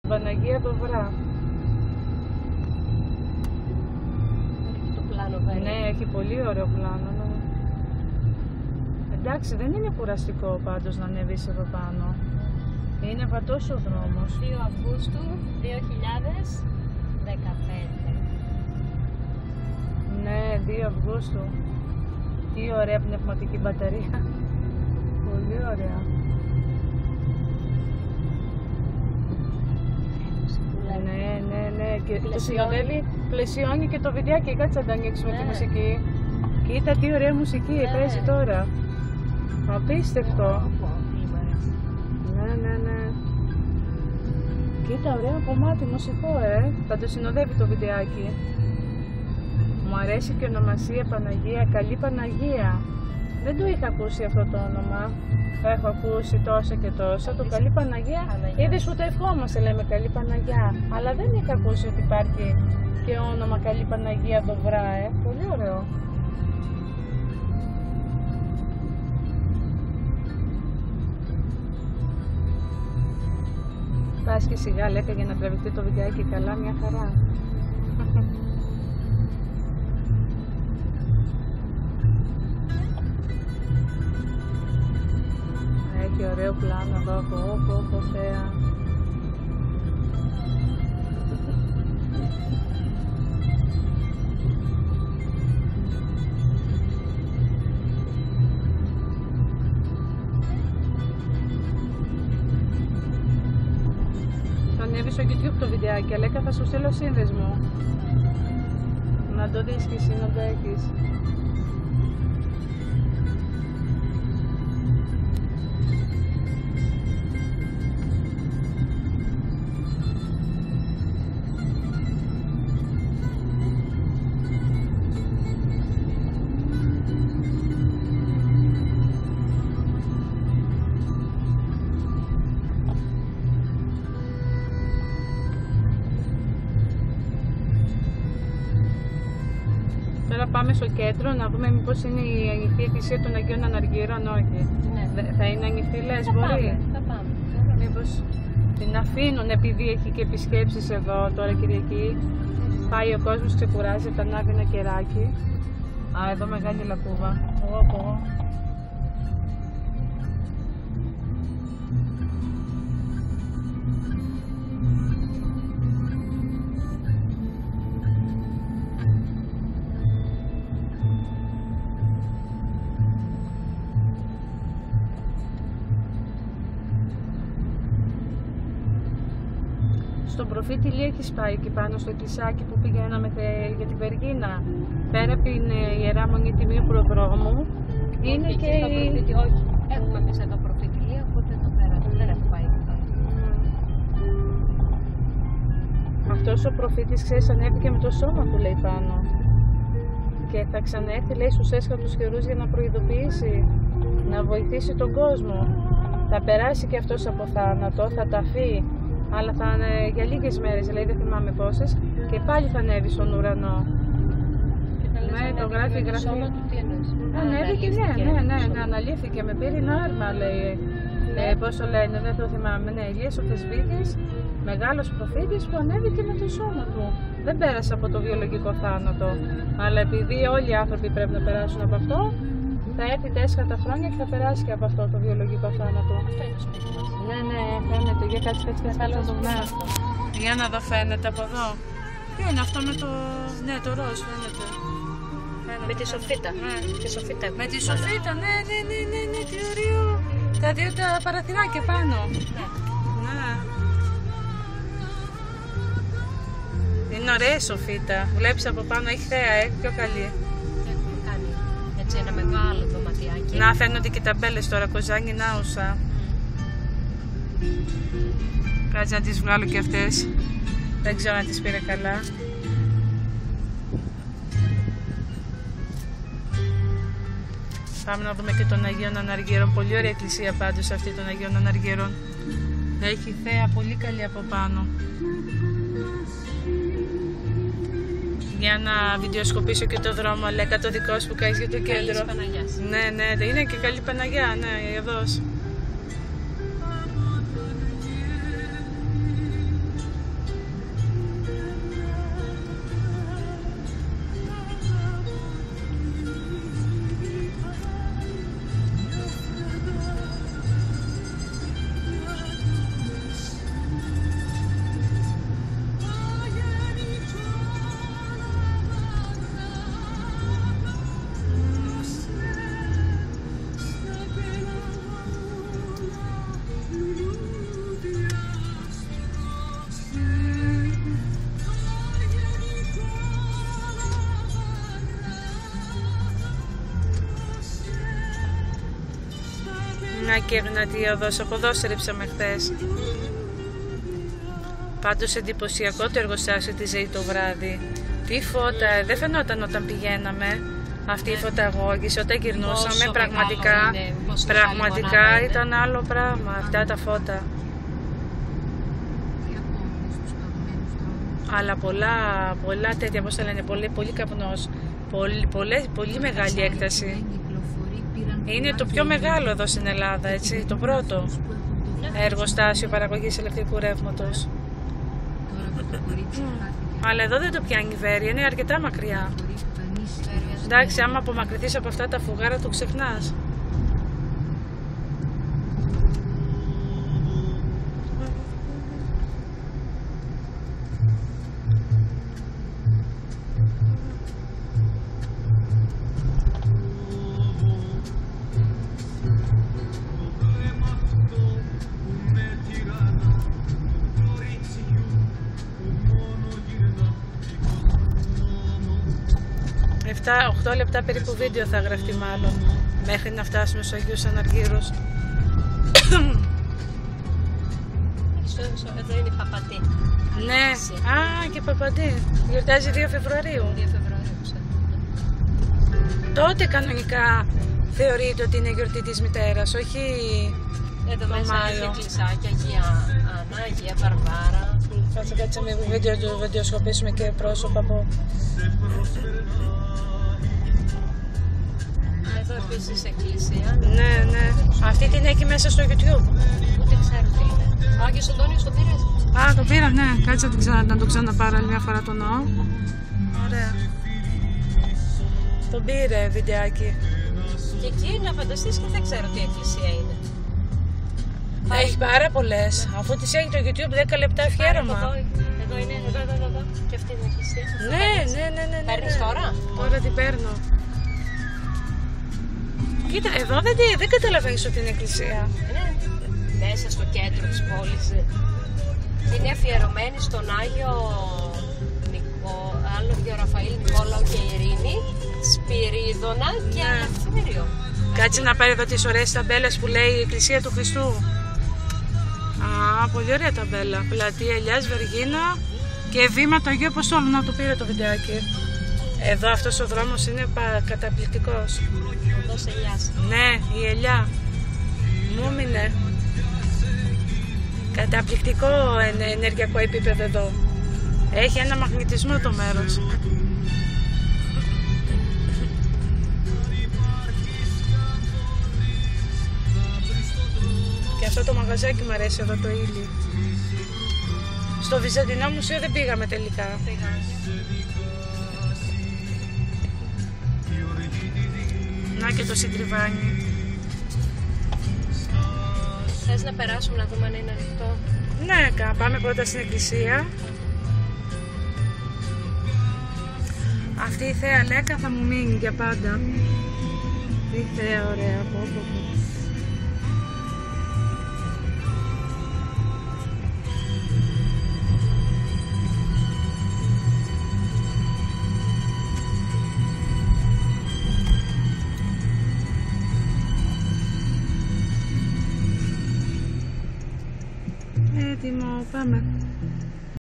Παναγία Δοβρά. Έχει το πλάνο βέβαια. Ναι, έχει πολύ ωραίο πλάνο. Ναι. Εντάξει, δεν είναι κουραστικό πάντως να ανέβεις εδώ πάνω. Είναι βατός ο δρόμος. 2 Αυγούστου 2015. Ναι, 2 Αυγούστου. Τι ωραία πνευματική μπαταρία. Πολύ ωραία. Ναι. Και το συνοδεύει, πλαισιώνει και το βιντεάκι. Κάτσε να το ανοίξουμε τη μουσική. Κοίτα τι ωραία μουσική παίζει τώρα. Απίστευτο. Ναι. Κοίτα, ωραίο κομμάτι μουσικό, Θα το συνοδεύει το βιντεάκι. Μου αρέσει και η ονομασία Παναγία, Καλή Παναγία. Δεν το είχα ακούσει αυτό το όνομα. Το έχω ακούσει τόσα και τόσα. Το Καλή Παναγία. Είδες που το ευχόμαστε, λέμε Καλή Παναγιά. Αλλά δεν είχα ακούσει ότι υπάρχει και όνομα Καλή Παναγία Δοβρά, Πολύ ωραίο. Πας και σιγά λέκα για να τραβηχτεί το βιντεάκι καλά, μια χαρά. Έχει ωραίο πλάνο εδώ, πω θέα. Θα ανέβει στο YouTube το βιντεάκι, αλλά θα σου στείλω σύνδεσμο. Να το δεις και εσύ να το έχεις. Τώρα πάμε στο κέντρο να δούμε μήπως είναι η ανοιχτή εκκλησία των Αγίων Αναργύρων, όχι. Ναι. Θα είναι ανοιχτή, λες, μπορεί. Θα πάμε. Μήπως την αφήνουν επειδή έχει και επισκέψεις εδώ τώρα Κυριακή. Πάει ο κόσμος, ξεκουράζει, τα ανάβει ένα κεράκι. Α, εδώ μεγάλη λακκούβα. Εγώ. Στον Προφήτη Ηλία έχεις πάει εκεί πάνω στο εκκλησάκι που πηγαίναμε για την Βεργίνα. Πέρα από την Ιερά Μονή Τιμίου Προδρόμου. Είναι και η... Όχι, έχουμε πει εδώ Προφήτη Ηλία, οπότε εδώ πέρα δεν έχω πάει. Αυτός ο προφήτης, ξέρεις, ανέβηκε με το σώμα του, λέει, πάνω. Και θα ξαναέρθει, λέει, στους έσχατους καιρούς για να προειδοποιήσει, να βοηθήσει τον κόσμο. Θα περάσει και αυτός από θάνατο, θα ταφεί. Αλλά θα είναι για λίγες μέρες, δηλαδή δεν θυμάμαι πόσες, και πάλι θα ανέβει στον ουρανό. Ναι, το γράφει η Γραφή. Ανέβηκε, ναι, αναλύθηκε με πύρινο άρμα, λέει. Πόσο λένε, δεν το θυμάμαι. Ναι, Ηλίας ο Θεσβήτης, μεγάλος προφήτης που ανέβηκε με το σώμα του. Δεν πέρασε από το βιολογικό θάνατο. Αλλά επειδή όλοι οι άνθρωποι πρέπει να περάσουν από αυτό, θα έρθει τα έσχατα χρόνια και θα περάσει και από αυτό το βιολογικό θάνατο. Ναι, φαίνεται. Για κάτσε να το δούμε. Για να δω, φαίνεται από εδώ. Τι είναι αυτό με το... Ναι, το ροζ φαίνεται. Με τη σοφίτα. Με τη σοφίτα, ναι, τι ωραίο. Τα δύο τα παραθυράκια πάνω. Ναι. Είναι ωραία η σοφίτα. Βλέπεις από πάνω, έχει θέα, πιο καλή. Έχουμε κάνει έτσι ένα μεγάλο δωματιάκι. Να, φαίνονται και ταμπέλες τώρα, Κοζάνη Νάουσα. Κάτσε να τις βγάλω και αυτές. Δεν ξέρω αν τις πήρε καλά. Πάμε να δούμε και τον Αγίων Αναργύρων. Πολύ ωραία εκκλησία πάντως αυτή των Αγίων Αναργύρων. Έχει θέα πολύ καλή από πάνω. Για να βιντεοσκοπήσω και το δρόμο, λέκα το δικό σου που κάνεις για το κέντρο. Ναι, είναι και καλή Παναγιά, ναι, εδώ. και δυνατή οδός. Από εδώ στρίψαμε χθες. Πάντως εντυπωσιακό το εργοστάσιο της ΖΕΗ το βράδυ. Τι φώτα, δεν φαινόταν όταν πηγαίναμε. Αυτή η φωταγώγηση, όταν γυρνούσαμε, πραγματικά ήταν άλλο πράγμα αυτά τα φώτα. Αλλά πολλά τέτοια, πώς τα λένε, πολύ καπνός, πολύ μεγάλη έκταση. Είναι το πιο μεγάλο εδώ στην Ελλάδα, έτσι, το πρώτο εργοστάσιο παραγωγής ηλεκτρικού ρεύματος. Αλλά εδώ δεν το πιάνει η Βέρεια, είναι αρκετά μακριά. Εντάξει, άμα απομακρυνθείς από αυτά τα φουγάρα το ξεχνάς. Οχτώ λεπτά περίπου βίντεο θα γραφτεί μάλλον, μέχρι να φτάσουμε στους Αγίους Αναργύρους. Εδώ είναι η Παπαντή. Ναι, και Παπαντή. Γιορτάζει 2 Φεβρουαρίου. 2 Φεβρουαρίου, Τότε κανονικά θεωρείται ότι είναι γιορτή της μητέρας, όχι εδώ μέσα έχει εκκλησάκια, Αγία Άννα, Αγία Βαρβάρα. Κάτσε με βιντεοσκοπήσουμε και πρόσωπα από... Εδώ επίσης εκκλησία. Ναι. Αυτή την έχει μέσα στο YouTube. Ούτε ξέρω τι είναι. Ο Άγιος Αντώνιος το πήρες? Το πήρα, ναι. Κάτσε να το ξαναπάρω άλλη μια φορά το ναό. Ωραία. Τον πήρε βιντεάκι. Και εκεί να φανταστείς και δεν ξέρω τι εκκλησία είναι. Έχει πάρα πολλές. Αφού τις έχει το YouTube 10 λεπτά αφιέρωμα. Εδώ είναι, εδώ. Και αυτή είναι η εκκλησία. Ναι. Παίρνεις τώρα? Τώρα την παίρνω. Κοίτα, εδώ δεν καταλαβαίνεις ότι είναι εκκλησία. Είναι μέσα στο κέντρο της πόλης. Είναι αφιερωμένη στον Άγιο Ραφαήλ, Νικόλαο και Ειρήνη, Σπυρίδωνα και Ελευθέριο. Κάτσε να πάρει εδώ τις ωραίες ταμπέλες που λέει η Εκκλησία του Χριστού. Πολύ ωραία ταμπέλα. Πλατεία Ηλιάς Βεργίνα και βήμα του Αγίου Αποστόλου. Να το πήρε το βιντεάκι. Εδώ αυτός ο δρόμος είναι καταπληκτικός. Οδός Ελιάς. Ναι, η ελιά. Μου μείνε. Καταπληκτικό ενεργειακό επίπεδο εδώ. Έχει ένα μαγνητισμό το μέρος. Και αυτό το μαγαζάκι μου αρέσει εδώ, το Ήλι. Στο Βυζαντινό Μουσείο δεν πήγαμε τελικά. Να και το Συντριβάνι. Θες να περάσουμε να δούμε αν είναι ανοιχτό? Ναι, πάμε πρώτα στην εκκλησία. Αυτή η θέα Λέκα θα μου μείνει για πάντα. Τι θέα ωραία, πω. Έτοιμο, πάμε.